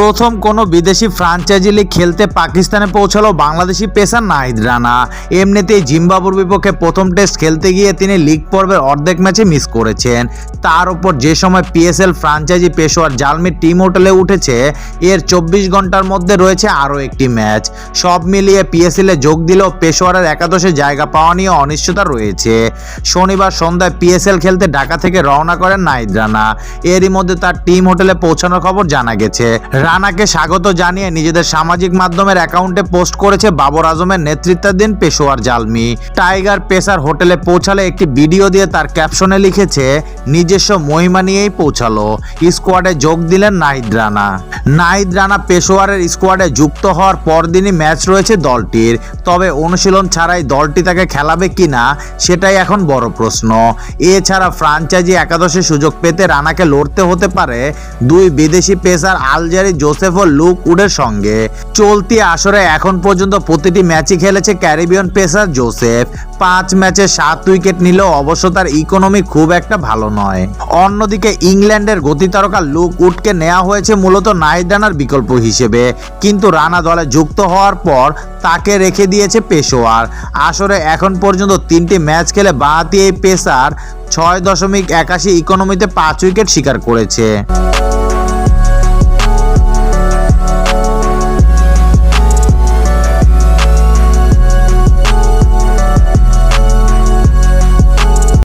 প্রথম কোনো বিদেশি ফ্র্যাঞ্চাইজি লিগ খেলতে পাকিস্তানে পৌঁছালো বাংলাদেশি পেসার নাহিদ রানা। এমনিতেই জিম্বাবুর বিপক্ষে প্রথম টেস্ট খেলতে গিয়ে তিনি লিগ পর্বের অর্ধেক ম্যাচে মিস করেছেন। তার উপর যে সময় পিএসএল ফ্র্যাঞ্চাইজি পেশোয়ার জালমির টিম হোটেলে উঠেছে, এর 24 ঘন্টার মধ্যে রয়েছে আরও একটি ম্যাচ। সব মিলিয়ে পিএসএলে যোগ দিলেও পেশোয়ারের একাদশে জায়গা পাওয়া নিয়ে অনিশ্চয়তা রয়েছে। শনিবার সন্ধ্যায় পিএসএল খেলতে ঢাকা থেকে রওনা করেন নাহিদ রানা। এরই মধ্যে তার টিম হোটেলে পৌঁছানোর খবর জানা গেছে। রানাকে স্বাগত জানিয়ে নিজেদের সামাজিক মাধ্যমের অ্যাকাউন্টে পোস্ট করেছে বাবর আজমের নেতৃত্বাধীন পেশোয়ার জালমি। টাইগার পেসার হোটেলে পৌঁছালে একটি ভিডিও দিয়ে তার ক্যাপশনে লিখেছে, নিজস্ব মহিমা নিয়েই পৌঁছালো। স্কোয়াডে যোগ দিলেন নাহিদ রানা। নাহিদ রানা পেশোয়ারের স্কোয়াডে যুক্ত হওয়ার পরদিনই ম্যাচ রয়েছে দলটির। তবে অনুশীলন ছাড়াই দলটি তাকে খেলাবে কিনা সেটাই এখন বড় প্রশ্ন। এছাড়া ফ্র্যাঞ্চাইজি একাদশে সুযোগ পেতে রানাকে লড়তে হতে পারে দুই বিদেশি পেসার আলজারি জোসেফ ও লুক উডের সঙ্গে। চলতি আসরে এখন পর্যন্ত প্রতিটি ম্যাচই খেলেছে ক্যারিবিয়ান পেসার জোসেফ। 5 ম্যাচে 7 উইকেট নিলেও অবশ্য তার ইকোনমি খুব একটা ভালো নয়। অন্যদিকে ইংল্যান্ডের গতিতারকা লুক উডকে নেওয়া হয়েছে মূলত নাহিদ রানার বিকল্প হিসেবে, কিন্তু রানা দলে যুক্ত হওয়ার পর তাকে রেখে দিয়েছে পেশোয়ার। আসরে এখন পর্যন্ত 3টি ম্যাচ খেলে বাঁহাতি এই পেসার 6.81 ইকোনমিতে 5 উইকেট শিকার করেছে।